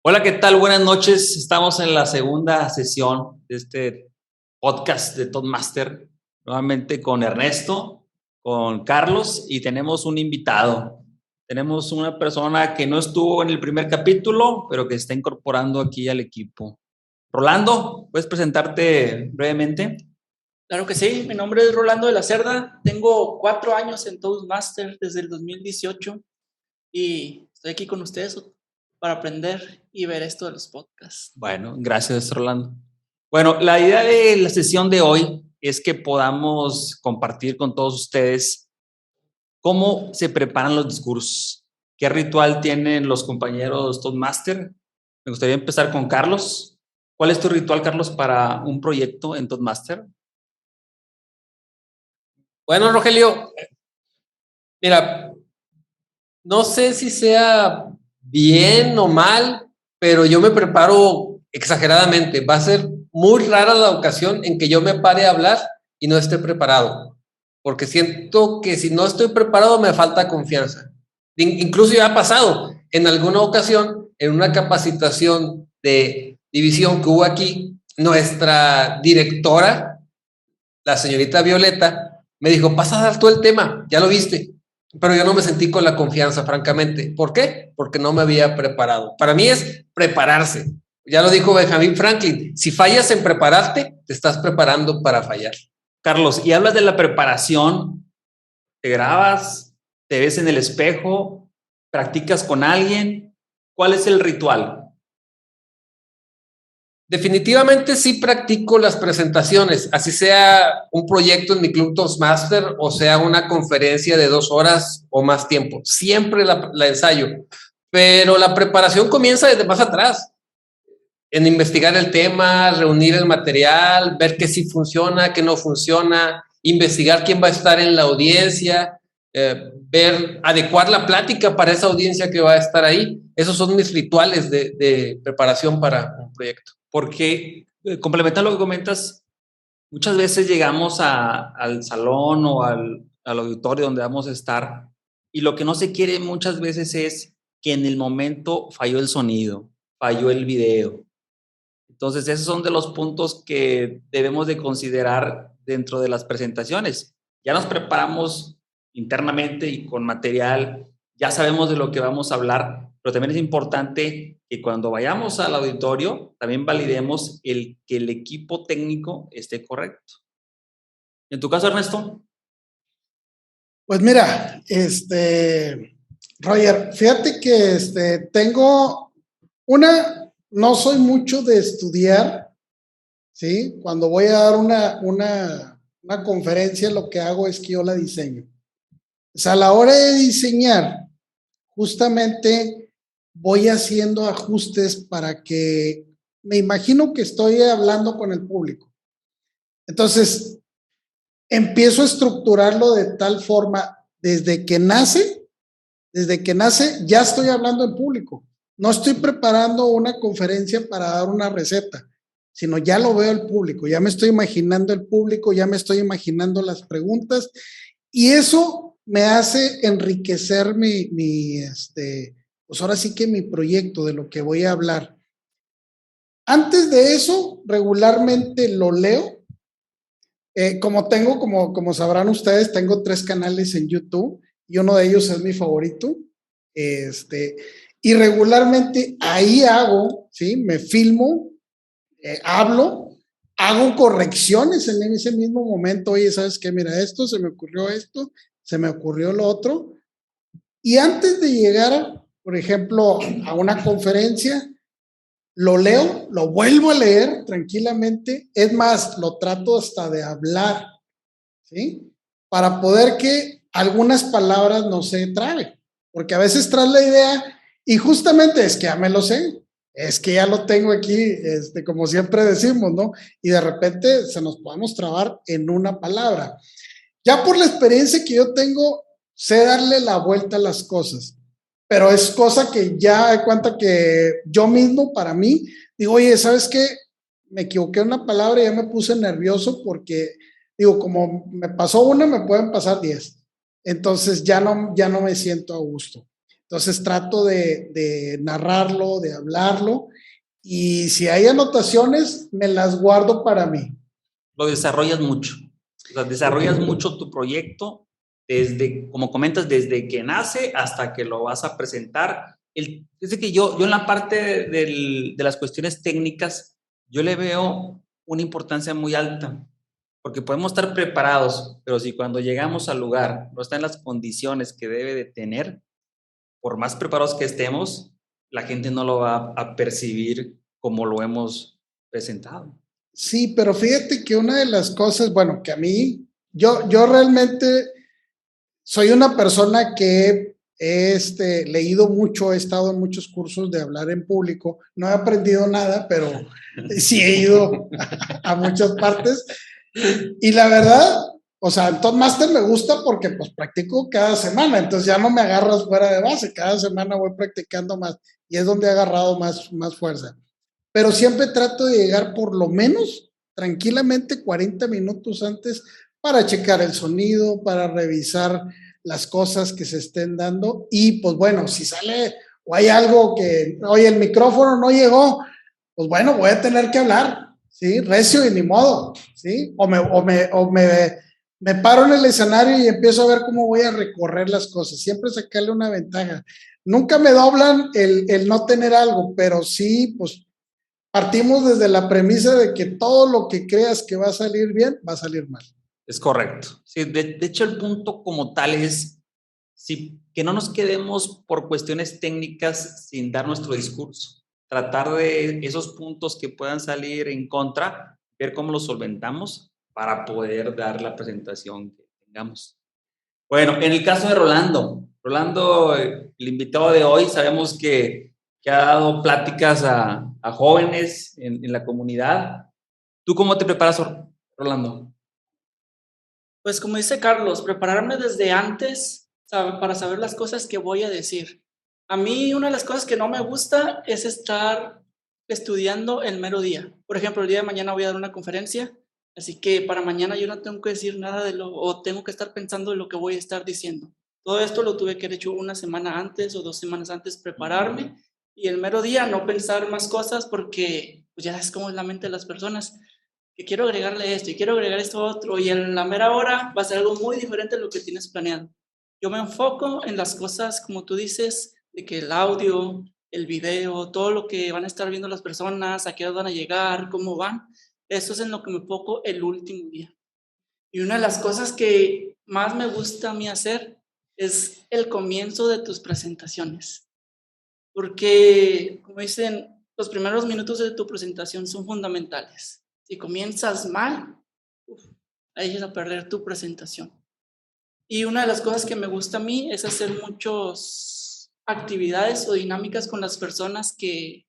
Hola, ¿qué tal? Buenas noches. Estamos en la segunda sesión de este podcast de Toastmaster, nuevamente con Ernesto, con Carlos y tenemos un invitado. Tenemos una persona que no estuvo en el primer capítulo, pero que está incorporando aquí al equipo. Rolando, ¿puedes presentarte brevemente? Claro que sí, mi nombre es Rolando de la Cerda, tengo 4 años en Toastmaster desde el 2018 y estoy aquí con ustedes para aprender y ver esto de los podcasts. Bueno, gracias, Rolando. Bueno, la idea de la sesión de hoy es que podamos compartir con todos ustedes cómo se preparan los discursos, qué ritual tienen los compañeros Toastmaster. Me gustaría empezar con Carlos. ¿Cuál es tu ritual, Carlos, para un proyecto en Toastmaster? Bueno, Rogelio, mira, no sé si sea bien o mal, pero yo me preparo exageradamente. Va a ser muy rara la ocasión en que yo me pare a hablar y no esté preparado, porque siento que si no estoy preparado me falta confianza. Incluso ya ha pasado en alguna ocasión, en una capacitación de división que hubo aquí, nuestra directora, la señorita Violeta, me dijo, pasa a dar todo el tema, ya lo viste. Pero yo no me sentí con la confianza, francamente. ¿Por qué? Porque no me había preparado. Para mí es prepararse. Ya lo dijo Benjamin Franklin, si fallas en prepararte, te estás preparando para fallar. Carlos, y hablas de la preparación, te grabas, te ves en el espejo, practicas con alguien. ¿Cuál es el ritual? Definitivamente sí practico las presentaciones, así sea un proyecto en mi club Toastmaster o sea una conferencia de 2 horas o más tiempo. Siempre la ensayo, pero la preparación comienza desde más atrás, en investigar el tema, reunir el material, ver qué sí funciona, qué no funciona, investigar quién va a estar en la audiencia, ver, adecuar la plática para esa audiencia que va a estar ahí. Esos son mis rituales de preparación para un proyecto. Porque, complementando lo que comentas, muchas veces llegamos al salón o al auditorio donde vamos a estar y lo que no se quiere muchas veces es que en el momento falló el sonido, falló el video. Entonces, esos son de los puntos que debemos de considerar dentro de las presentaciones. Ya nos preparamos internamente y con material, ya sabemos de lo que vamos a hablar, pero también es importante que cuando vayamos al auditorio, también validemos que el equipo técnico esté correcto. En tu caso, Ernesto. Pues mira, Roger, fíjate que tengo no soy mucho de estudiar, ¿sí? Cuando voy a dar una conferencia, lo que hago es que yo la diseño. O sea, a la hora de diseñar, justamente voy haciendo ajustes para que me imagino que estoy hablando con el público. Entonces, empiezo a estructurarlo de tal forma, desde que nace, ya estoy hablando en público. No estoy preparando una conferencia para dar una receta, sino ya lo veo el público, ya me estoy imaginando el público, ya me estoy imaginando las preguntas y eso me hace enriquecer pues ahora sí que mi proyecto de lo que voy a hablar. Antes de eso, regularmente lo leo. Como sabrán ustedes, tengo 3 canales en YouTube y uno de ellos es mi favorito. Y regularmente ahí hago, ¿sí? Me filmo, hablo, hago correcciones en ese mismo momento. Oye, ¿sabes qué? Mira, esto, se me ocurrió lo otro. Y antes de llegar, por ejemplo, a una conferencia, lo leo, lo vuelvo a leer tranquilamente, es más, lo trato hasta de hablar, ¿sí? Para poder que algunas palabras no se traben, porque a veces traes la idea y justamente es que ya me lo sé, es que ya lo tengo aquí, como siempre decimos, ¿no? Y de repente se nos podemos trabar en una palabra. Ya por la experiencia que yo tengo, sé darle la vuelta a las cosas. Pero es cosa que ya de cuenta que yo mismo, para mí, digo, oye, ¿sabes qué? Me equivoqué en una palabra y ya me puse nervioso porque, digo, como me pasó una, me pueden pasar 10. Entonces ya no me siento a gusto. Entonces trato de narrarlo, de hablarlo, y si hay anotaciones, me las guardo para mí. Lo desarrollas mucho. O sea, desarrollas mucho tu proyecto desde, como comentas, desde que nace hasta que lo vas a presentar. Es que yo en la parte de las cuestiones técnicas, yo le veo una importancia muy alta, porque podemos estar preparados, pero si cuando llegamos al lugar no están las condiciones que debe de tener, por más preparados que estemos, la gente no lo va a percibir como lo hemos presentado. Sí, pero fíjate que una de las cosas, bueno, que a mí, yo realmente soy una persona que he leído mucho, he estado en muchos cursos de hablar en público, no he aprendido nada, pero sí he ido a muchas partes, y la verdad, o sea, en Toastmaster me gusta porque pues practico cada semana, entonces ya no me agarras fuera de base, cada semana voy practicando más, y es donde he agarrado más fuerza. Pero siempre trato de llegar por lo menos tranquilamente 40 minutos antes para checar el sonido, para revisar las cosas que se estén dando, y pues bueno, si sale o hay algo que, oye, el micrófono no llegó, pues bueno, voy a tener que hablar, ¿sí? Recio y ni modo, ¿sí? O me paro en el escenario y empiezo a ver cómo voy a recorrer las cosas, siempre sacarle una ventaja. Nunca me doblan el no tener algo, pero sí, pues partimos desde la premisa de que todo lo que creas que va a salir bien, va a salir mal. Es correcto. Sí, de hecho, el punto como tal es que no nos quedemos por cuestiones técnicas sin dar nuestro discurso. Tratar de esos puntos que puedan salir en contra, ver cómo los solventamos para poder dar la presentación que tengamos. Bueno, en el caso de Rolando, el invitado de hoy, sabemos que ha dado pláticas a jóvenes en la comunidad. ¿Tú cómo te preparas, Rolando? Pues como dice Carlos, prepararme desde antes para saber las cosas que voy a decir. A mí una de las cosas que no me gusta es estar estudiando el mero día. Por ejemplo, el día de mañana voy a dar una conferencia, así que para mañana yo no tengo que decir nada o tengo que estar pensando en lo que voy a estar diciendo. Todo esto lo tuve que haber hecho una semana antes o 2 semanas antes, prepararme, y el mero día no pensar más cosas, porque pues ya es como es la mente de las personas, que quiero agregarle esto y quiero agregar esto otro, y en la mera hora va a ser algo muy diferente a lo que tienes planeado. Yo me enfoco en las cosas, como tú dices, de que el audio, el video, todo lo que van a estar viendo las personas, a qué hora van a llegar, cómo van, eso es en lo que me enfoco el último día. Y una de las cosas que más me gusta a mí hacer es el comienzo de tus presentaciones, porque, como dicen, los primeros minutos de tu presentación son fundamentales. Si comienzas mal, ahí es a perder tu presentación. Y una de las cosas que me gusta a mí es hacer muchas actividades o dinámicas con las personas que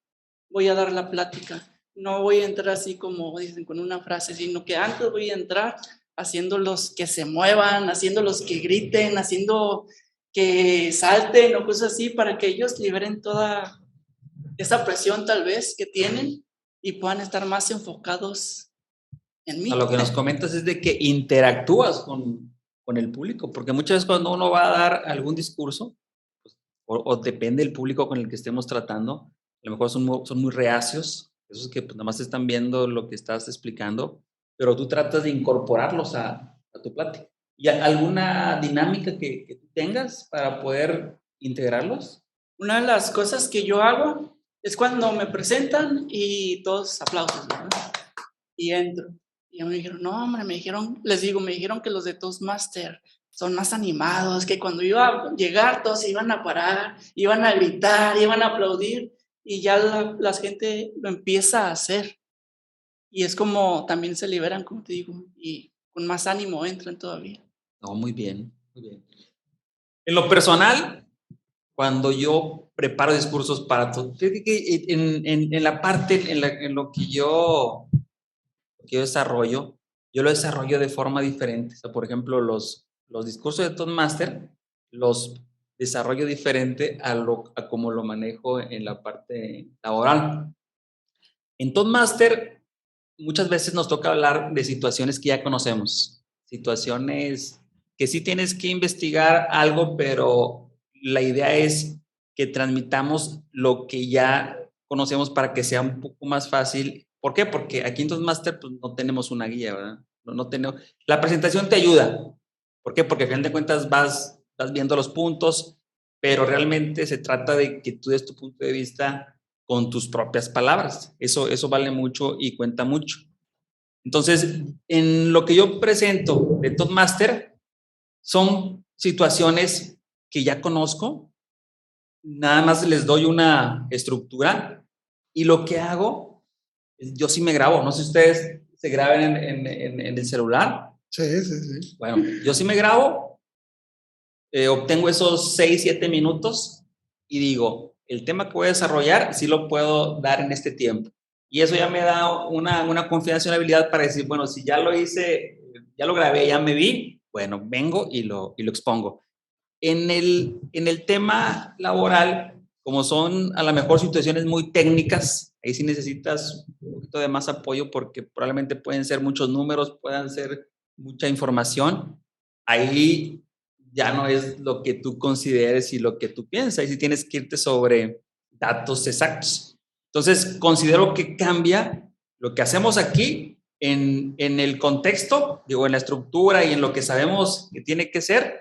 voy a dar la plática. No voy a entrar así como dicen con una frase, sino que antes voy a entrar haciéndolos que se muevan, haciéndolos que griten, haciendo que salten o cosas así, para que ellos liberen toda esa presión tal vez que tienen y puedan estar más enfocados en mí. A lo que nos comentas es de que interactúas con el público, porque muchas veces cuando uno va a dar algún discurso, pues, o depende del público con el que estemos tratando, a lo mejor son muy reacios, esos que pues, nada más están viendo lo que estás explicando, pero tú tratas de incorporarlos a tu plática. ¿Y alguna dinámica que tú tengas para poder integrarlos? Una de las cosas que yo hago es cuando me presentan y todos aplausos, ¿verdad? Y entro. Y me dijeron, no, hombre, me dijeron que los de Toastmaster son más animados, que cuando iba a llegar todos se iban a parar, iban a gritar, iban a aplaudir, y ya la gente lo empieza a hacer. Y es como también se liberan, como te digo, y con más ánimo entran todavía. No, muy bien, muy bien. En lo personal, cuando yo preparo discursos para todo, en la parte, en lo que yo desarrollo, yo lo desarrollo de forma diferente. O sea, por ejemplo, los discursos de Toastmaster los desarrollo diferente a como lo manejo en la parte laboral. En Toastmaster, muchas veces nos toca hablar de situaciones que ya conocemos, situaciones que sí tienes que investigar algo, pero la idea es que transmitamos lo que ya conocemos para que sea un poco más fácil. ¿Por qué? Porque aquí en Toastmaster pues, no tenemos una guía, ¿verdad? No tenemos... La presentación te ayuda. ¿Por qué? Porque al final de cuentas vas viendo los puntos, pero realmente se trata de que tú des tu punto de vista con tus propias palabras. Eso vale mucho y cuenta mucho. Entonces, en lo que yo presento de Toastmaster, son situaciones que ya conozco, nada más les doy una estructura y lo que hago, yo sí me grabo, no sé si ustedes se graben en el celular. Sí, sí, sí. Bueno, yo sí me grabo, obtengo esos 6, 7 minutos y digo, el tema que voy a desarrollar sí lo puedo dar en este tiempo. Y eso ya me da una confianza y una habilidad para decir, bueno, si ya lo hice, ya lo grabé, ya me vi, bueno, vengo y lo expongo. En el tema laboral, como son a lo mejor situaciones muy técnicas, ahí sí necesitas un poquito de más apoyo porque probablemente pueden ser muchos números, puedan ser mucha información. Ahí ya no es lo que tú consideres y lo que tú piensas, ahí sí tienes que irte sobre datos exactos. Entonces, considero que cambia lo que hacemos aquí en el contexto, digo, en la estructura y en lo que sabemos que tiene que ser,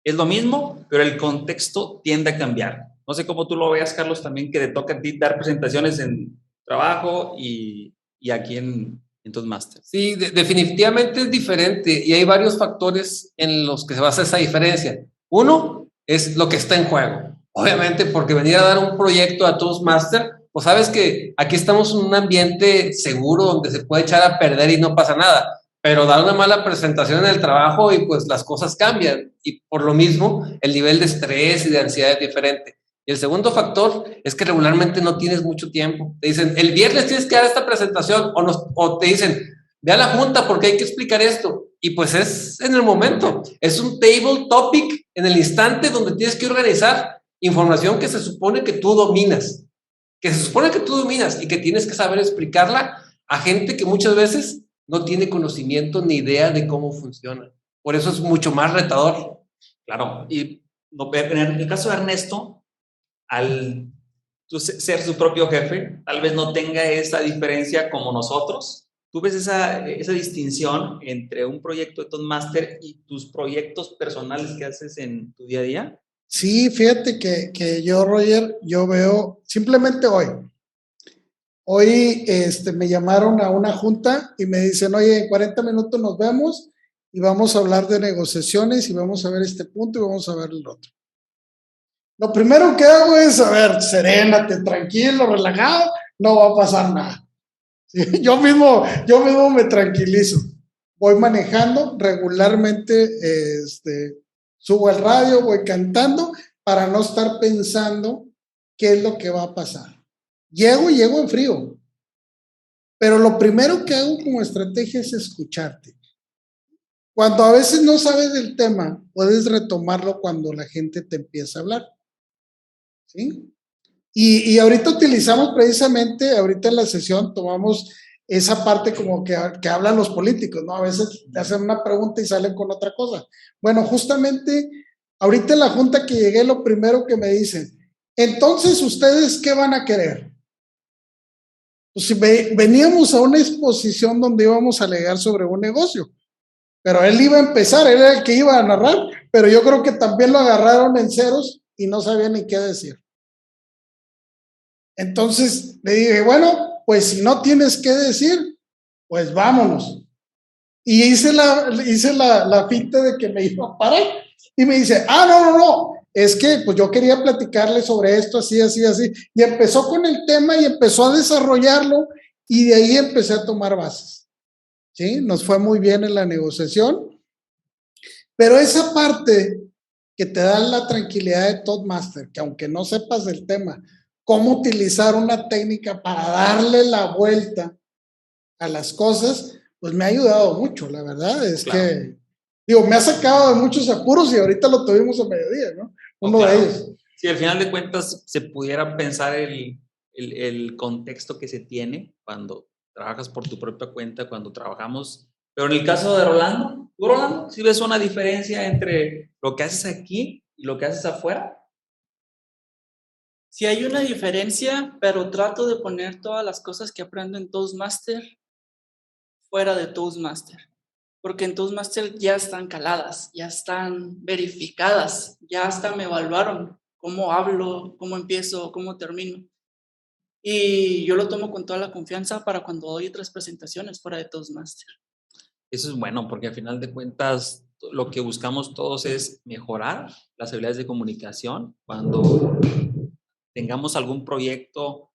es lo mismo, pero el contexto tiende a cambiar. No sé cómo tú lo veas, Carlos, también que te toca a ti dar presentaciones en trabajo y aquí en Toastmasters. Sí, definitivamente es diferente y hay varios factores en los que se basa esa diferencia. Uno es lo que está en juego. Obviamente, porque venir a dar un proyecto a Toastmaster, pues sabes que aquí estamos en un ambiente seguro donde se puede echar a perder y no pasa nada, pero dar una mala presentación en el trabajo y pues las cosas cambian y por lo mismo el nivel de estrés y de ansiedad es diferente. Y el segundo factor es que regularmente no tienes mucho tiempo. Te dicen, el viernes tienes que dar esta presentación o te dicen, ve a la junta porque hay que explicar esto. Y pues es en el momento. Es un table topic en el instante donde tienes que organizar información que se supone que tú dominas. Que se supone que tú dominas y que tienes que saber explicarla a gente que muchas veces no tiene conocimiento ni idea de cómo funciona. Por eso es mucho más retador. Claro, y en el caso de Ernesto, al tú ser su propio jefe, tal vez no tenga esa diferencia como nosotros. ¿Tú ves esa distinción entre un proyecto de Toastmaster y tus proyectos personales que haces en tu día a día? Sí, fíjate que yo, Roger, yo veo, simplemente hoy me llamaron a una junta y me dicen, oye, en 40 minutos nos vemos y vamos a hablar de negociaciones y vamos a ver este punto y vamos a ver el otro. Lo primero que hago es, a ver, serénate, tranquilo, relajado, no va a pasar nada. ¿Sí? Yo mismo me tranquilizo. Voy manejando regularmente, subo el radio, voy cantando para no estar pensando qué es lo que va a pasar. Llego en frío. Pero lo primero que hago como estrategia es escucharte. Cuando a veces no sabes del tema, puedes retomarlo cuando la gente te empieza a hablar. ¿Sí? Y ahorita utilizamos precisamente, ahorita en la sesión tomamos esa parte como que hablan los políticos, ¿no? A veces te hacen una pregunta y salen con otra cosa. Bueno, justamente ahorita en la junta que llegué, lo primero que me dicen, entonces, ¿ustedes qué van a querer? Pues si veníamos a una exposición donde íbamos a alegar sobre un negocio, pero él iba a empezar, él era el que iba a narrar, pero yo creo que también lo agarraron en ceros y no sabía ni qué decir. Entonces le dije, bueno, pues si no tienes qué decir, pues vámonos. Y hice la finta de que me iba a parar. Y me dice, no, es que pues yo quería platicarle sobre esto, así. Y empezó con el tema y empezó a desarrollarlo y de ahí empecé a tomar bases. ¿Sí? Nos fue muy bien en la negociación. Pero esa parte que te da la tranquilidad de Toastmaster, que aunque no sepas del tema, cómo utilizar una técnica para darle la vuelta a las cosas, pues me ha ayudado mucho, la verdad es que, digo, me ha sacado de muchos apuros y ahorita lo tuvimos a mediodía, ¿no? Uno de ellos. Sí, al final de cuentas se pudiera pensar el contexto que se tiene cuando trabajas por tu propia cuenta, cuando trabajamos, pero en el caso de Rolando, ¿tú, Rolando, sí ves una diferencia entre lo que haces aquí y lo que haces afuera? Sí hay una diferencia, pero trato de poner todas las cosas que aprendo en Toastmaster fuera de Toastmaster. Porque en Toastmaster ya están caladas, ya están verificadas, ya hasta me evaluaron cómo hablo, cómo empiezo, cómo termino. Y yo lo tomo con toda la confianza para cuando doy otras presentaciones fuera de Toastmaster. Eso es bueno, porque al final de cuentas lo que buscamos todos es mejorar las habilidades de comunicación cuando tengamos algún proyecto.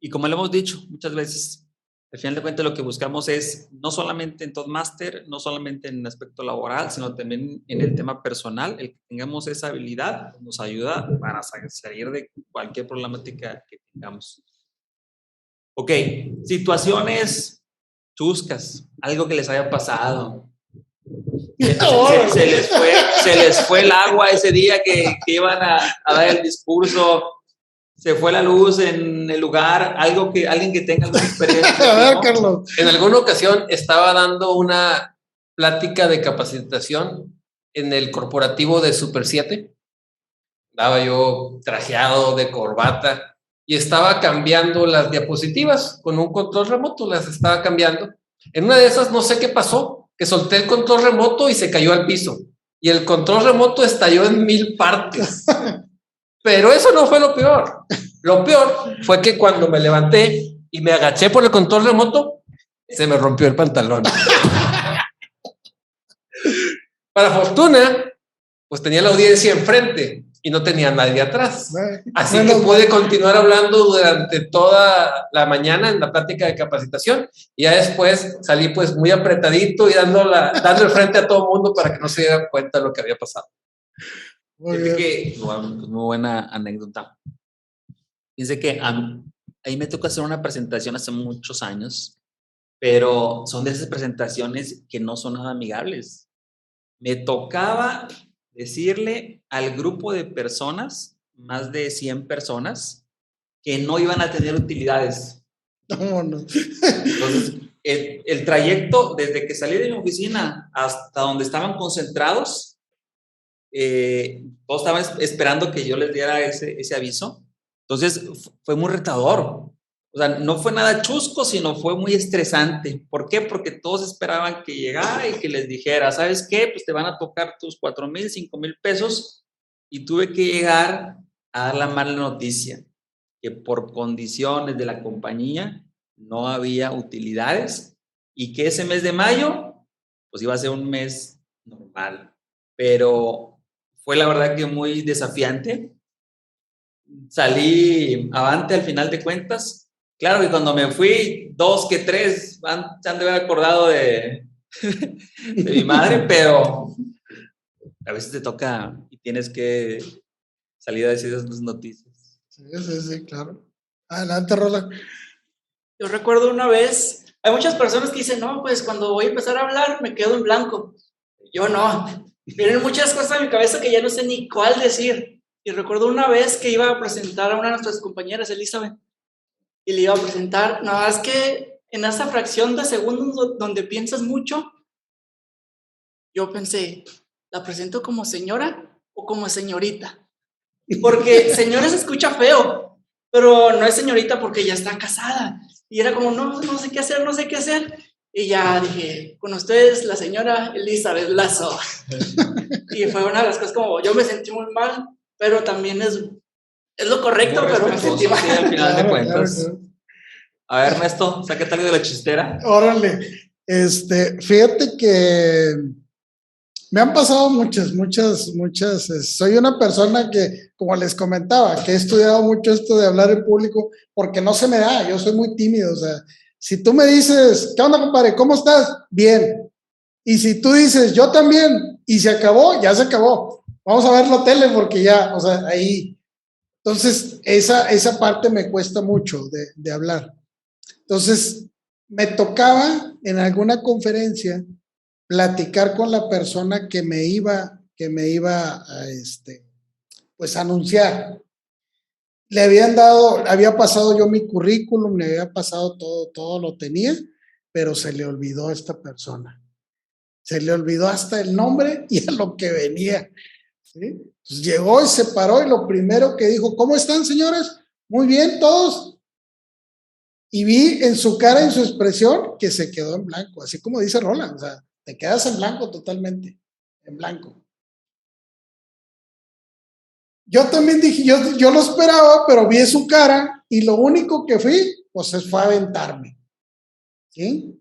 Y como lo hemos dicho muchas veces, al final de cuentas lo que buscamos es no solamente en Toastmaster, no solamente en el aspecto laboral, sino también en el tema personal. El que tengamos esa habilidad nos ayuda para salir de cualquier problemática que tengamos. Ok, situaciones chuscas, algo que les haya pasado. Se les fue el agua ese día que iban a dar el discurso, se fue la luz en el lugar, alguien que tenga alguna experiencia. A ver, ¿no? Carlos. En alguna ocasión estaba dando una plática de capacitación en el corporativo de Super 7. Estaba yo trajeado de corbata y estaba cambiando las diapositivas con un control remoto, las estaba cambiando. En una de esas no sé qué pasó, que solté el control remoto y se cayó al piso. Y el control remoto estalló en 1000 partes. Pero eso no fue lo peor. Lo peor fue que cuando me levanté y me agaché por el control remoto, se me rompió el pantalón. Para fortuna, pues tenía la audiencia enfrente y no tenía nadie atrás. Así que pude continuar hablando durante toda la mañana en la plática de capacitación y ya después salí pues muy apretadito y dando el frente a todo el mundo para que no se diera cuenta de lo que había pasado. Muy buena anécdota. Dice que ahí me tocó hacer una presentación hace muchos años, pero son de esas presentaciones que no son nada amigables. Me tocaba decirle al grupo de personas, más de 100 personas, que no iban a tener utilidades. No. Entonces, el trayecto desde que salí de mi oficina hasta donde estaban concentrados, todos estaban esperando que yo les diera ese aviso. Entonces, fue muy retador. O sea, no fue nada chusco, sino fue muy estresante. ¿Por qué? Porque todos esperaban que llegara y que les dijera, ¿sabes qué? Pues te van a tocar tus 4,000, 5,000 pesos. Y tuve que llegar a dar la mala noticia, que por condiciones de la compañía no había utilidades y que ese mes de mayo, pues iba a ser un mes normal. Pero fue la verdad que muy desafiante. Salí avante al final de cuentas. Claro que cuando me fui, 2 que 3 se han de haber acordado de mi madre, pero a veces te toca y tienes que salir a decir esas noticias. Sí, claro. Adelante, Rola. Yo recuerdo una vez, hay muchas personas que dicen, no, pues cuando voy a empezar a hablar me quedo en blanco. Yo no. Vienen muchas cosas en mi cabeza que ya no sé ni cuál decir. Y recuerdo una vez que iba a presentar a una de nuestras compañeras, Elizabeth, y le iba a presentar, nada más que en esa fracción de segundos donde piensas mucho, yo pensé, ¿la presento como señora o como señorita? Porque señora se escucha feo, pero no es señorita porque ya está casada. Y era como, no sé qué hacer, no sé qué hacer. Y ya dije, con ustedes, la señora Elizabeth Lazo. Y fue una de las cosas como, yo me sentí muy mal, pero también es lo correcto, pero me sentí mal. Sí, al final de cuentas. Claro. A ver, Ernesto, sácate algo de la chistera. Órale. Fíjate que me han pasado muchas. Soy una persona que, como les comentaba, que he estudiado mucho esto de hablar en público porque no se me da. Yo soy muy tímido. O sea, si tú me dices, ¿qué onda, compadre? ¿Cómo estás? Bien. Y si tú dices, yo también, y se acabó, ya se acabó. Vamos a ver la tele porque ya, o sea, ahí. Entonces, esa parte me cuesta mucho de hablar. Entonces, me tocaba en alguna conferencia platicar con la persona que me iba a pues anunciar. Le había pasado yo mi currículum, le había pasado todo lo tenía, pero se le olvidó a esta persona. Se le olvidó hasta el nombre y a lo que venía. ¿sí? Entonces llegó y se paró y lo primero que dijo, ¿cómo están, señores? Muy bien, todos. Y vi en su cara, en su expresión, que se quedó en blanco, así como dice Roland, o sea, te quedas en blanco totalmente, en blanco. Yo también dije, yo lo esperaba, pero vi su cara y lo único que pues fue a aventarme, ¿sí?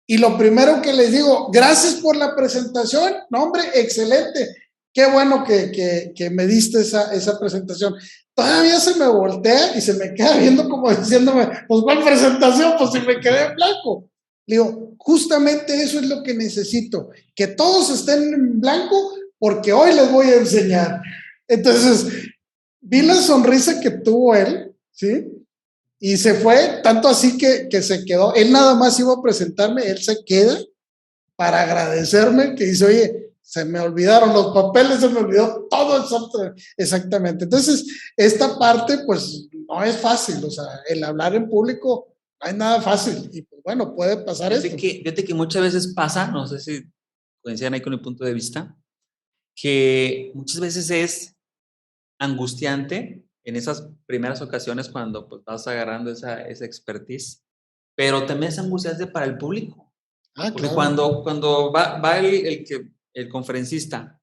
Y lo primero que les digo, gracias por la presentación, no hombre, excelente, qué bueno que me diste esa presentación. Todavía se me voltea y se me queda viendo como diciéndome, pues ¿cuál presentación? Pues si me quedé en blanco. Le digo, justamente eso es lo que necesito, que todos estén en blanco porque hoy les voy a enseñar. Entonces, vi la sonrisa que tuvo él, ¿sí? Y se fue, tanto así que se quedó. Él nada más iba a presentarme, él se queda para agradecerme, que dice, oye, se me olvidaron los papeles, se me olvidó todo exactamente. Entonces, esta parte, pues, no es fácil, o sea, el hablar en público no es nada fácil. Y pues bueno, puede pasar esto. Fíjate que muchas veces pasa, no sé si coinciden ahí con mi punto de vista, que muchas veces es angustiante en esas primeras ocasiones cuando pues, vas agarrando esa expertise, pero también es angustiante para el público. Porque Claro. cuando va el conferencista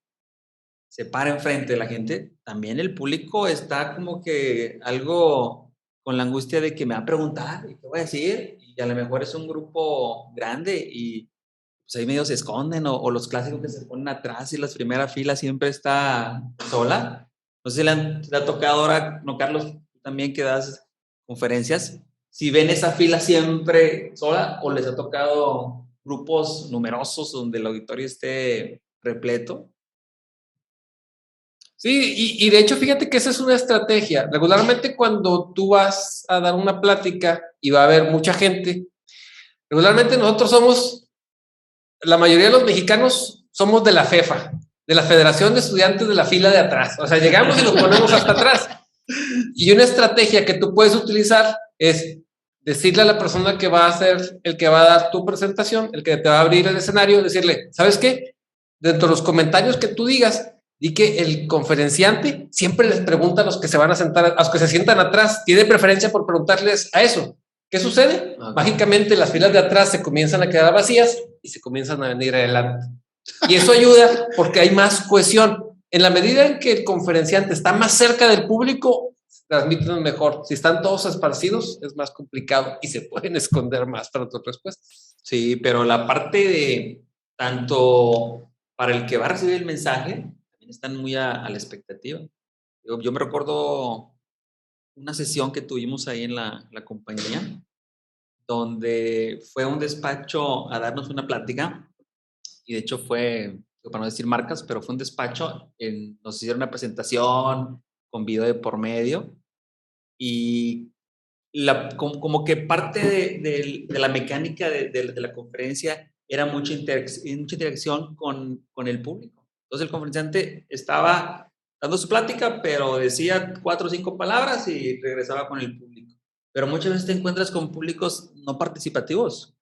se para enfrente de la gente, también el público está como que algo con la angustia de que me va a preguntar y qué voy a decir, y a lo mejor es un grupo grande y pues ahí medio se esconden, o los clásicos que se ponen atrás y la primera fila siempre está sola. No sé si le ha tocado ahora, no, Carlos, tú también que das conferencias, si ven esa fila siempre sola o les ha tocado grupos numerosos donde el auditorio esté repleto. Sí, y de hecho, fíjate que esa es una estrategia. Regularmente cuando tú vas a dar una plática y va a haber mucha gente, regularmente nosotros somos, la mayoría de los mexicanos somos de la FEFA, de la Federación de Estudiantes de la fila de atrás. O sea, llegamos y nos ponemos hasta atrás. Y una estrategia que tú puedes utilizar es decirle a la persona que va a ser el que va a dar tu presentación, el que te va a abrir el escenario, decirle, ¿sabes qué? Dentro de los comentarios que tú digas, di que el conferenciante siempre les pregunta a los que se van a sentar, a los que se sientan atrás, tiene preferencia por preguntarles a eso. ¿Qué sucede? Okay. Mágicamente las filas de atrás se comienzan a quedar vacías y se comienzan a venir adelante. Y eso ayuda porque hay más cohesión. En la medida en que el conferenciante está más cerca del público, transmiten mejor. Si están todos esparcidos, es más complicado y se pueden esconder más para tus respuestas. Sí, pero la parte de tanto para el que va a recibir el mensaje, también están muy a la expectativa. Yo me recuerdo una sesión que tuvimos ahí en la compañía, donde fue un despacho a darnos una plática, y de hecho fue, para no decir marcas, pero fue un despacho, nos hicieron una presentación con video de por medio, y como que parte de la mecánica de la conferencia era mucha interacción con el público. Entonces el conferenciante estaba dando su plática, pero decía 4 o 5 palabras y regresaba con el público. Pero muchas veces te encuentras con públicos no participativos.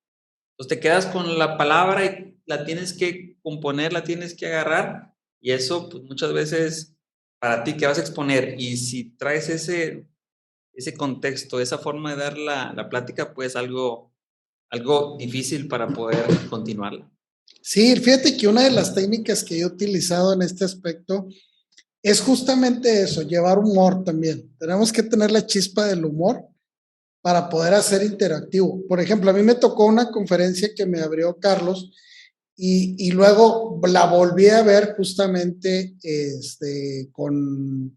Entonces te quedas con la palabra y la tienes que componer, la tienes que agarrar, y eso pues muchas veces para ti que vas a exponer, y si traes ese contexto, esa forma de dar la plática, pues algo difícil para poder continuarla. Sí, fíjate que una de las técnicas que he utilizado en este aspecto es justamente eso, llevar humor también. Tenemos que tener la chispa del humor para poder hacer interactivo. Por ejemplo, a mí me tocó una conferencia que me abrió Carlos y luego la volví a ver justamente con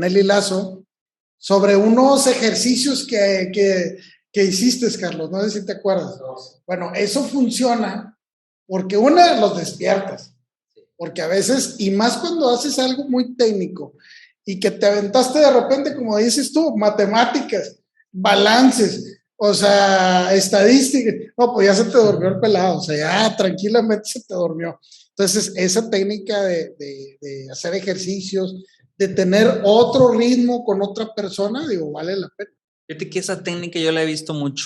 Eli Lazo sobre unos ejercicios que hiciste, Carlos, no sé si te acuerdas. Bueno, eso funciona porque los despiertas, porque a veces, y más cuando haces algo muy técnico y que te aventaste de repente, como dices tú, matemáticas, balances, o sea, estadísticas, no, pues ya se te durmió el pelado, o sea, ya tranquilamente se te durmió. Entonces, esa técnica de hacer ejercicios, de tener otro ritmo con otra persona, digo, vale la pena. Fíjate que esa técnica yo la he visto mucho.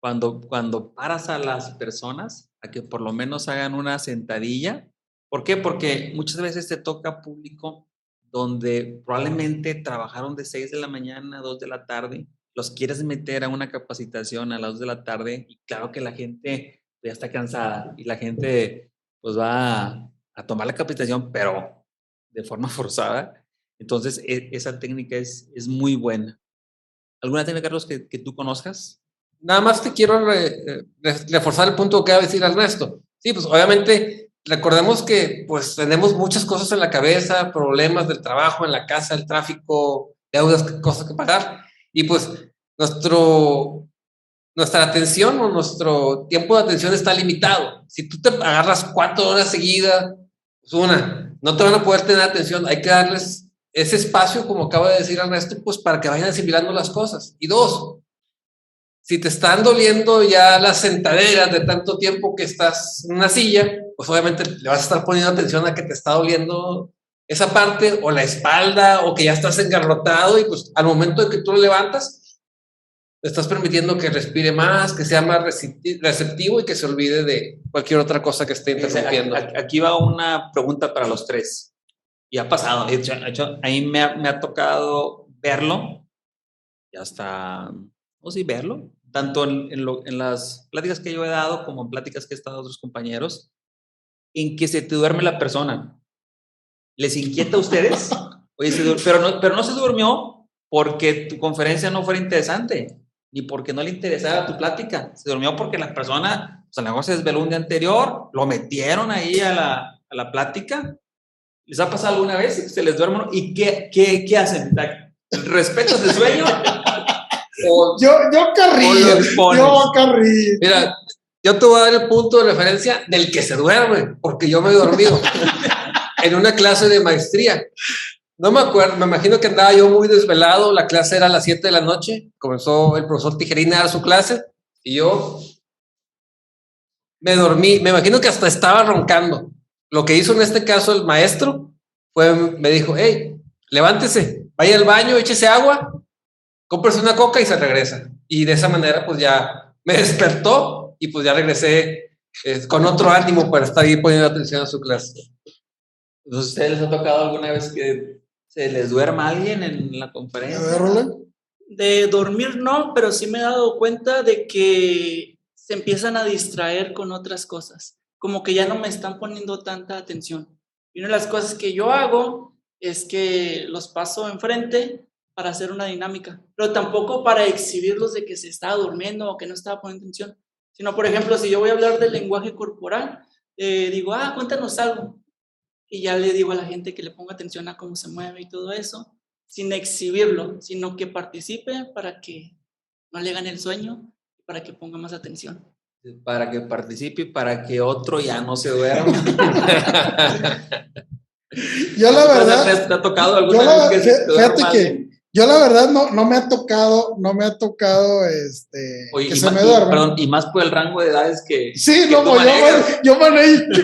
Cuando paras a las personas a que por lo menos hagan una sentadilla ¿Por qué? Porque muchas veces te toca público donde probablemente trabajaron de 6 de la mañana a 2 de la tarde, los quieres meter a una capacitación a las 2 de la tarde y claro que la gente ya está cansada y la gente pues va a tomar la capacitación, pero de forma forzada. Entonces, esa técnica es muy buena. ¿Alguna técnica, Carlos, que tú conozcas? Nada más te quiero reforzar el punto que va a decir Ernesto. Sí, pues obviamente recordemos que pues tenemos muchas cosas en la cabeza, problemas del trabajo, en la casa, el tráfico, deudas, cosas que pagar. Y pues nuestra atención o nuestro tiempo de atención está limitado. Si tú te agarras 4 horas seguidas, pues no te van a poder tener atención. Hay que darles ese espacio, como acaba de decir Ernesto, pues para que vayan asimilando las cosas. Y 2, si te están doliendo ya las sentaderas de tanto tiempo que estás en una silla, pues obviamente le vas a estar poniendo atención a que te está doliendo esa parte o la espalda o que ya estás engarrotado y pues al momento de que tú lo levantas, le estás permitiendo que respire más, que sea más receptivo y que se olvide de cualquier otra cosa que esté interrumpiendo. Aquí va una pregunta para los tres. Y ha pasado, de hecho a mí me ha tocado verlo y hasta, o sí, verlo, tanto en las pláticas que yo he dado como en pláticas que he estado otros compañeros, en que se te duerme la persona. ¿Les inquieta a ustedes? Oye, pero no se durmió porque tu conferencia no fuera interesante, ni porque no le interesara tu plática. Se durmió porque la persona, pues a lo mejor se desveló un día anterior, lo metieron ahí a la plática. ¿Les ha pasado alguna vez que se les duerme? ¿Y qué hacen? ¿Respetas el sueño? Yo carrillo. Mira, yo te voy a dar el punto de referencia del que se duerme, porque yo me he dormido en una clase de maestría. No me acuerdo, me imagino que andaba yo muy desvelado, la clase era a las 7 de la noche, comenzó el profesor Tijerina a dar su clase y yo me dormí, me imagino que hasta estaba roncando. Lo que hizo en este caso el maestro me dijo, hey, levántese, vaya al baño, échese agua, cómprese una coca y se regresa. Y de esa manera pues ya me despertó y pues ya regresé con otro ánimo para estar ahí poniendo atención a su clase. Entonces, ¿ustedes les ha tocado alguna vez que se les duerma alguien en la conferencia? De dormir no, pero sí me he dado cuenta de que se empiezan a distraer con otras cosas, como que ya no me están poniendo tanta atención. Y una de las cosas que yo hago es que los paso enfrente para hacer una dinámica, pero tampoco para exhibirlos de que se estaba durmiendo o que no estaba poniendo atención, sino por ejemplo, si yo voy a hablar del lenguaje corporal, digo, cuéntanos algo, y ya le digo a la gente que le ponga atención a cómo se mueve y todo eso, sin exhibirlo, sino que participe para que no le gane el sueño y para que ponga más atención. Para que participe, para que otro ya no se duerma. Yo la verdad, ¿te ha tocado alguna vez que se fíjate que yo la verdad no me ha tocado, Oye, que se me duerma. Perdón, y más por el rango de edades que sí, que yo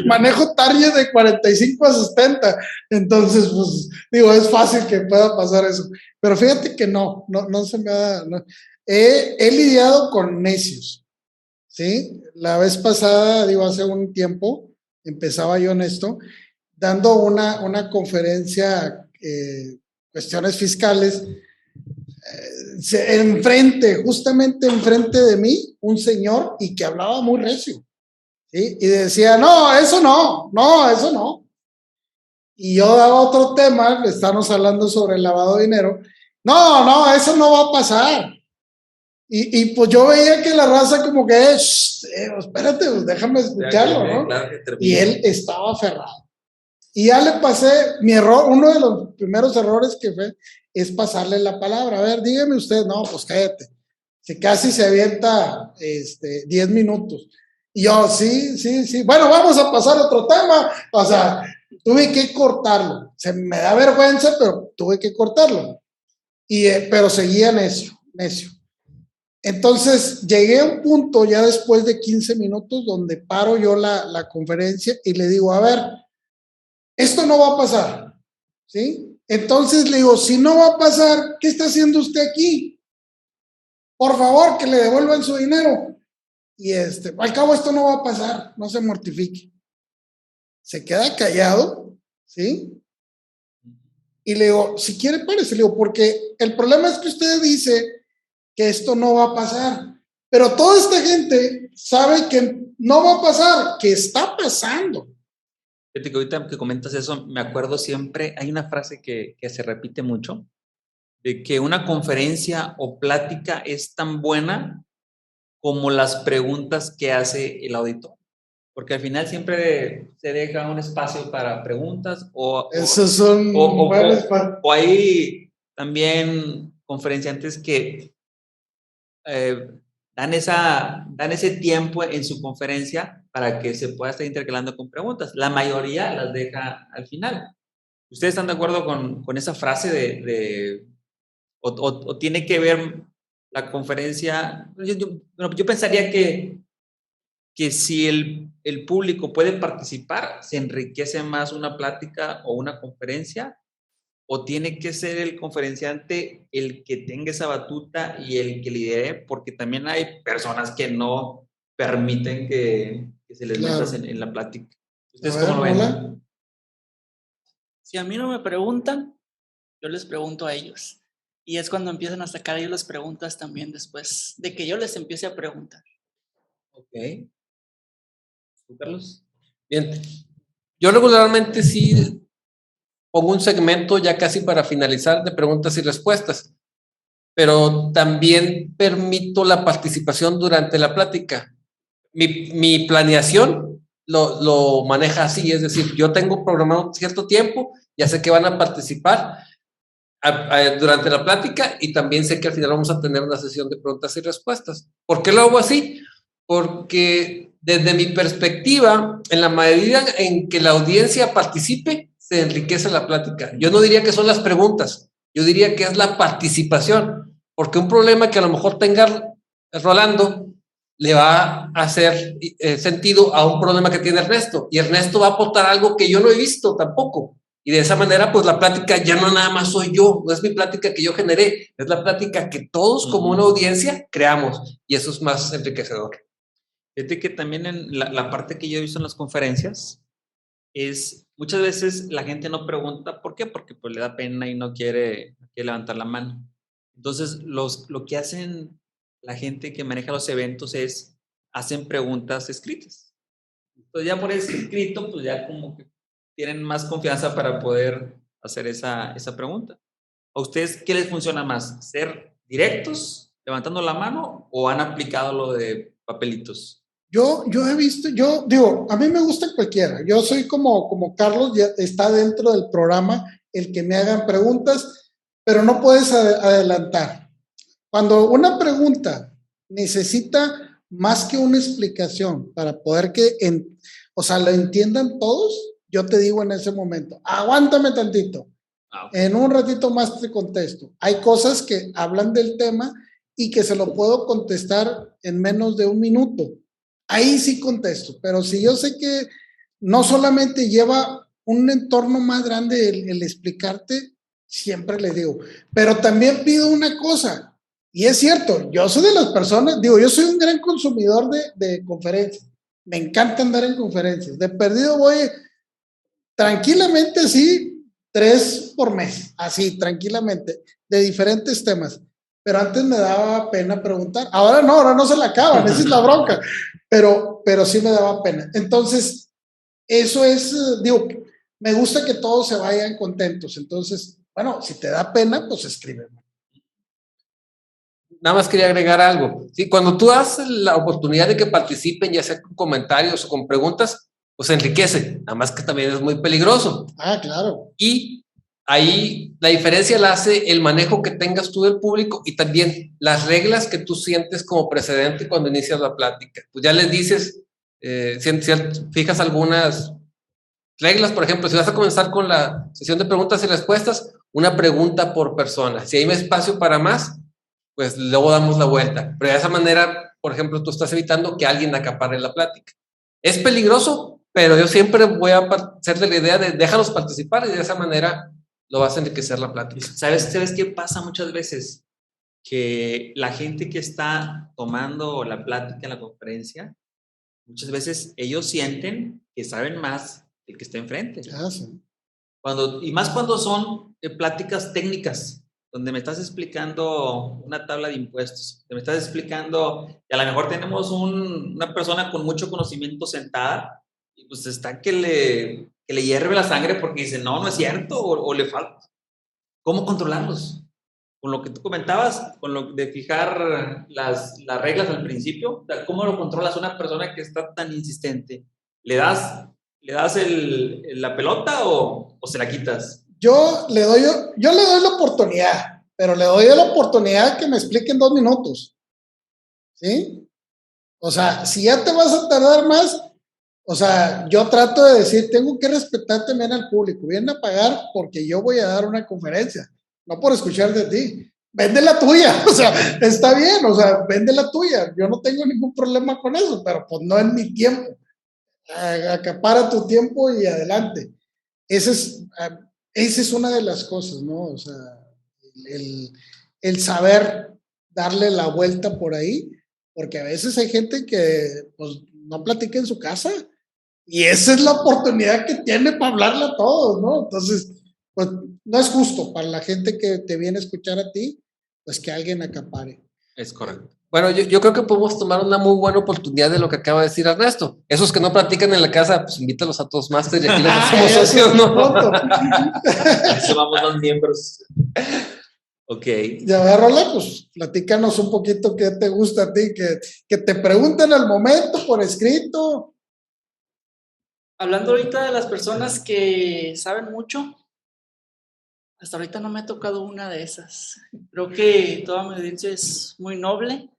manejo target de 45 a 70, entonces pues digo, es fácil que pueda pasar eso, pero fíjate que no se me ha, he lidiado con necios, ¿sí? La vez pasada, digo, hace un tiempo, empezaba yo en esto, dando una conferencia, cuestiones fiscales, justamente enfrente de mí, un señor y que hablaba muy recio, ¿sí? Y decía, no, eso no. Y yo daba otro tema, estamos hablando sobre el lavado de dinero, no, eso no va a pasar. Y pues yo veía que la raza como que, espérate, pues déjame escucharlo, ¿no? Claro, y él estaba aferrado. Y ya le pasé mi error, uno de los primeros errores que fue, es pasarle la palabra. A ver, dígame usted, no, pues cállate. Que casi se avienta 10 minutos. Y yo, sí, bueno, vamos a pasar a otro tema. O sea, tuve que cortarlo. Se me da vergüenza, pero tuve que cortarlo. Pero seguía necio. Entonces, llegué a un punto ya después de 15 minutos donde paro yo la conferencia y le digo, a ver, esto no va a pasar, ¿sí? Entonces le digo, si no va a pasar, ¿qué está haciendo usted aquí? Por favor, que le devuelvan su dinero. Y al cabo esto no va a pasar, no se mortifique. se queda callado, ¿sí? Y le digo, si quiere, párese, le digo, porque el problema es que usted dice que esto no va a pasar, pero toda esta gente sabe que no va a pasar, que está pasando. Fíjate que ahorita que comentas eso, me acuerdo siempre, hay una frase que se repite mucho, de que una conferencia o plática es tan buena como las preguntas que hace el auditor. Porque al final siempre se deja un espacio para preguntas Esos son o hay también conferenciantes que dan ese tiempo en su conferencia para que se pueda estar intercalando con preguntas. La mayoría las deja al final. ¿Ustedes están de acuerdo con esa frase o tiene que ver la conferencia? Yo pensaría que si el público puede participar, se enriquece más una plática o una conferencia, o tiene que ser el conferenciante el que tenga esa batuta y el que lidere, porque también hay personas que no permiten que se les metas en la plática. ¿Ustedes cómo lo ven? Si a mí no me preguntan, yo les pregunto a ellos. Y es cuando empiezan a sacar ellos las preguntas también después de que yo les empiece a preguntar. Ok. ¿Tú, Carlos? Bien. Yo regularmente sí pongo un segmento ya casi para finalizar de preguntas y respuestas, pero también permito la participación durante la plática. Mi planeación lo maneja así, es decir, yo tengo programado cierto tiempo, ya sé que van a participar durante la plática y también sé que al final vamos a tener una sesión de preguntas y respuestas. ¿Por qué lo hago así? Porque desde mi perspectiva, en la medida en que la audiencia participe, se enriquece la plática. Yo no diría que son las preguntas, yo diría que es la participación, porque un problema que a lo mejor tenga Rolando le va a hacer sentido a un problema que tiene Ernesto, y Ernesto va a aportar algo que yo no he visto tampoco. Y de esa manera, pues la plática ya no nada más soy yo, no es mi plática que yo generé, es la plática que todos como una audiencia creamos, y eso es más enriquecedor. Fíjate que también en la parte que yo he visto en las conferencias es muchas veces la gente no pregunta por qué, porque pues le da pena y no quiere levantar la mano. Entonces, lo que hacen la gente que maneja los eventos es hacen preguntas escritas. Entonces, ya por escrito, pues ya como que tienen más confianza para poder hacer esa pregunta. ¿A ustedes qué les funciona más? ¿Ser directos, levantando la mano, o han aplicado lo de papelitos? Yo he visto, yo digo, a mí me gusta cualquiera. Yo soy como Carlos, ya está dentro del programa el que me hagan preguntas, pero no puedes adelantar. Cuando una pregunta necesita más que una explicación para poder o sea, lo entiendan todos, yo te digo en ese momento, aguántame tantito. Okay. En un ratito más te contesto. Hay cosas que hablan del tema y que se lo puedo contestar en menos de un minuto. Ahí sí contesto, pero si yo sé que no solamente lleva un entorno más grande el explicarte, siempre le digo, pero también pido una cosa, y es cierto, yo soy de las personas, digo, yo soy un gran consumidor de conferencias, me encanta andar en conferencias, de perdido voy tranquilamente así, 3 por mes, así, tranquilamente, de diferentes temas. Pero antes me daba pena preguntar. Ahora no se la acaban, esa es la bronca. Pero sí me daba pena. Entonces, eso es, digo, me gusta que todos se vayan contentos. Entonces, bueno, si te da pena, pues escríbeme. Nada más quería agregar algo. Sí, cuando tú das la oportunidad de que participen, ya sea con comentarios o con preguntas, pues enriquece. Nada más que también es muy peligroso. Ah, claro. Y ahí la diferencia la hace el manejo que tengas tú del público y también las reglas que tú sientes como precedente cuando inicias la plática. Pues ya les dices, si fijas algunas reglas, por ejemplo, si vas a comenzar con la sesión de preguntas y respuestas, una pregunta por persona. Si hay espacio para más, pues luego damos la vuelta. Pero de esa manera, por ejemplo, tú estás evitando que alguien acapare la plática. Es peligroso, pero yo siempre voy a hacer de la idea de déjalos participar y de esa manera lo vas a enriquecer la plática. ¿Sabes qué pasa muchas veces? Que la gente que está tomando la plática en la conferencia, muchas veces ellos sienten que saben más el que está enfrente. Sí. Y más cuando son pláticas técnicas, donde me estás explicando una tabla de impuestos, donde me estás explicando, y a lo mejor tenemos una persona con mucho conocimiento sentada, y pues está que le hierve la sangre porque dice, no es cierto, o le falta. ¿Cómo controlarlos? Con lo que tú comentabas, con lo de fijar las reglas al principio, o sea, ¿cómo lo controlas a una persona que está tan insistente? ¿Le das la pelota o se la quitas? Yo le doy la oportunidad, pero le doy la oportunidad que me explique en 2 minutos. ¿Sí? O sea, si ya te vas a tardar más, o sea, yo trato de decir, tengo que respetar también al público. Vienen a pagar porque yo voy a dar una conferencia, no por escuchar de ti. Vende la tuya, o sea, está bien, o sea, vende la tuya. Yo no tengo ningún problema con eso, pero pues no en mi tiempo. Acapara tu tiempo y adelante. Esa es una de las cosas, ¿no? O sea, el saber darle la vuelta por ahí, porque a veces hay gente que pues, no platica en su casa y esa es la oportunidad que tiene para hablarle a todos, ¿no? Entonces, pues no es justo para la gente que te viene a escuchar a ti, pues que alguien acapare. Es correcto. Bueno, yo creo que podemos tomar una muy buena oportunidad de lo que acaba de decir Ernesto. Esos que no practican en la casa, pues invítalos a todos Master y aquí les hacemos socios, ¿no? Sumamos 2 miembros. Ok. Ya ver, Rola, pues platícanos un poquito qué te gusta a ti, que te pregunten al momento por escrito. Hablando ahorita de las personas que saben mucho, hasta ahorita no me ha tocado una de esas. Creo que toda mi audiencia es muy noble.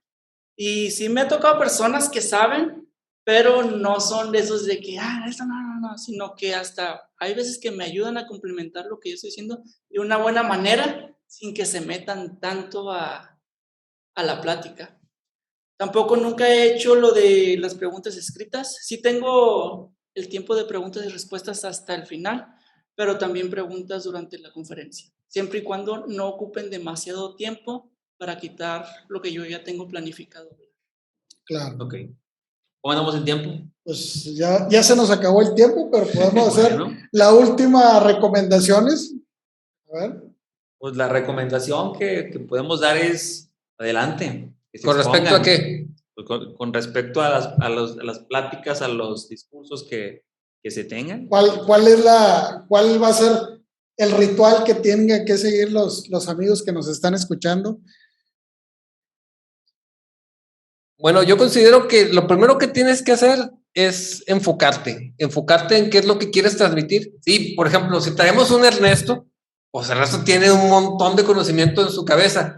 Y sí me ha tocado personas que saben, pero no son de esos de que, esto no, sino que hasta hay veces que me ayudan a complementar lo que yo estoy diciendo de una buena manera, sin que se metan tanto a la plática. Tampoco nunca he hecho lo de las preguntas escritas. Sí tengo el tiempo de preguntas y respuestas hasta el final, pero también preguntas durante la conferencia, siempre y cuando no ocupen demasiado tiempo para quitar lo que yo ya tengo planificado. Claro. Ok. ¿Cómo andamos en tiempo? Pues ya se nos acabó el tiempo, pero podemos hacer Bueno, la última recomendaciones. A ver. pues la recomendación que podemos dar es adelante. Que se ¿Con respecto expongan. a qué? Pues con respecto a las pláticas, a los discursos que se tengan. ¿Cuál va a ser el ritual que tienen que seguir los amigos que nos están escuchando? Bueno, yo considero que lo primero que tienes que hacer es enfocarte en qué es lo que quieres transmitir. Sí, por ejemplo, si traemos un Ernesto, pues Ernesto tiene un montón de conocimiento en su cabeza,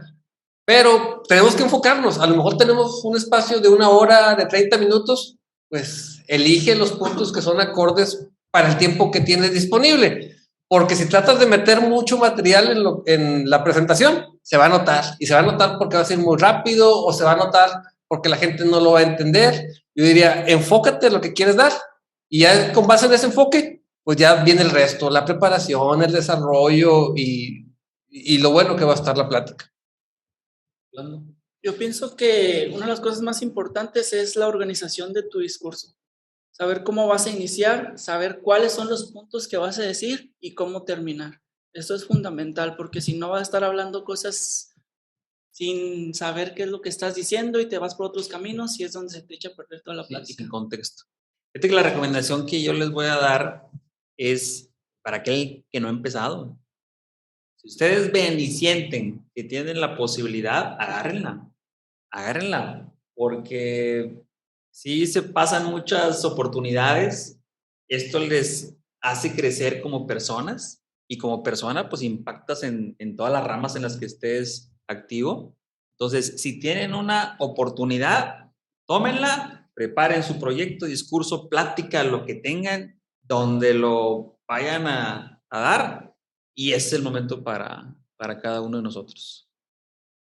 pero tenemos que enfocarnos. A lo mejor tenemos un espacio de 1 hora, de 30 minutos, pues elige los puntos que son acordes para el tiempo que tienes disponible. Porque si tratas de meter mucho material en la presentación, se va a notar. Y se va a notar porque va a ser muy rápido o se va a notar porque la gente no lo va a entender. Yo diría, enfócate en lo que quieres dar y ya con base en ese enfoque, pues ya viene el resto, la preparación, el desarrollo y lo bueno que va a estar la plática. Yo pienso que una de las cosas más importantes es la organización de tu discurso. Saber cómo vas a iniciar, saber cuáles son los puntos que vas a decir y cómo terminar. Esto es fundamental porque si no vas a estar hablando cosas sin saber qué es lo que estás diciendo y te vas por otros caminos y es donde se te echa a perder toda la plática. Sin contexto. Fíjate que la recomendación que yo les voy a dar es para aquel que no ha empezado. Si ustedes ven y sienten que tienen la posibilidad, agárrenla, porque sí se pasan muchas oportunidades, esto les hace crecer como personas y como persona pues impactas en todas las ramas en las que estés activo. Entonces, si tienen una oportunidad, tómenla, preparen su proyecto, discurso, plática, lo que tengan, donde lo vayan a dar, y ese es el momento para cada uno de nosotros.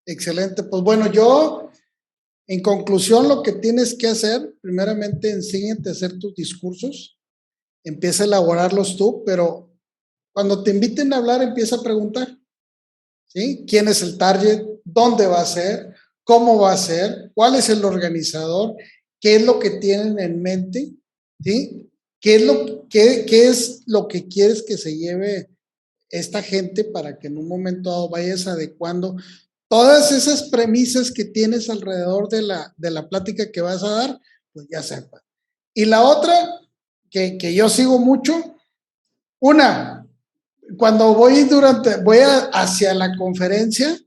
Excelente. Pues bueno, yo, en conclusión, lo que tienes que hacer, primeramente, enséñate a hacer tus discursos, empieza a elaborarlos tú, pero cuando te inviten a hablar, empieza a preguntar, ¿sí? ¿Quién es el target? ¿Dónde va a ser? ¿Cómo va a ser? ¿Cuál es el organizador? ¿Qué es lo que tienen en mente? ¿Sí? ¿qué es lo que quieres que se lleve esta gente para que en un momento dado vayas adecuando todas esas premisas que tienes alrededor de la plática que vas a dar, pues ya sepa. Y la otra, que yo sigo mucho, cuando voy hacia la conferencia,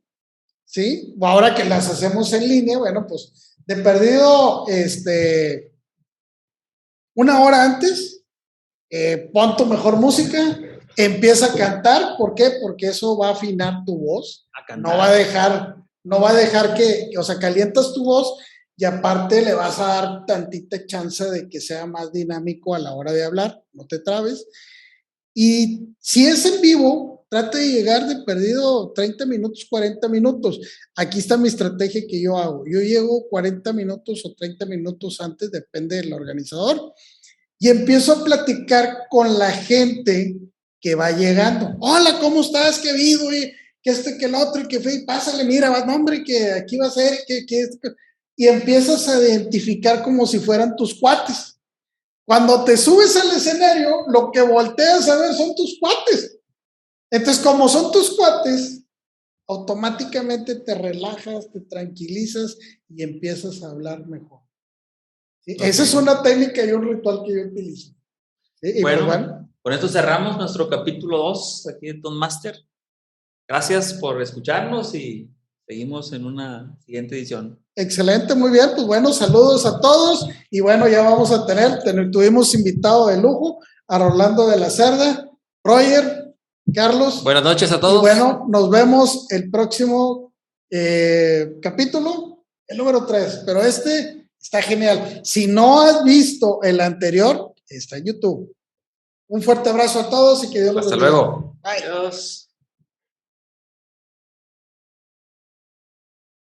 ¿sí? Ahora que las hacemos en línea, bueno, pues de perdido, una hora antes, pon tu mejor música, empieza a cantar. ¿Por qué? Porque eso va a afinar tu voz. No va a dejar o sea, calientas tu voz y aparte le vas a dar tantita chance de que sea más dinámico a la hora de hablar, no te trabes. Y si es en vivo, trata de llegar de perdido 30 minutos, 40 minutos. Aquí está mi estrategia que yo hago. Yo llego 40 minutos o 30 minutos antes, depende del organizador, y empiezo a platicar con la gente que va llegando. Hola, ¿cómo estás? ¿Qué vivo? Que que el otro, y que fue, pásale, mira, no, hombre, que aquí va a ser, y empiezas a identificar como si fueran tus cuates. Cuando te subes al escenario, lo que volteas a ver son tus cuates. Entonces, como son tus cuates, automáticamente te relajas, te tranquilizas y empiezas a hablar mejor. ¿Sí? Okay. Esa es una técnica y un ritual que yo utilizo. ¿Sí? Y bueno, con esto cerramos nuestro capítulo 2 aquí de Toastmaster. Gracias por escucharnos y seguimos en una siguiente edición. Excelente, muy bien, pues bueno, saludos a todos y bueno, ya vamos a tuvimos invitado de lujo a Rolando de la Cerda, Roger, Carlos. Buenas noches a todos. Y bueno, nos vemos el próximo capítulo, el número 3, pero está genial. Si no has visto el anterior, está en YouTube. Un fuerte abrazo a todos y que Dios los bendiga. Hasta luego. Bye. Adiós.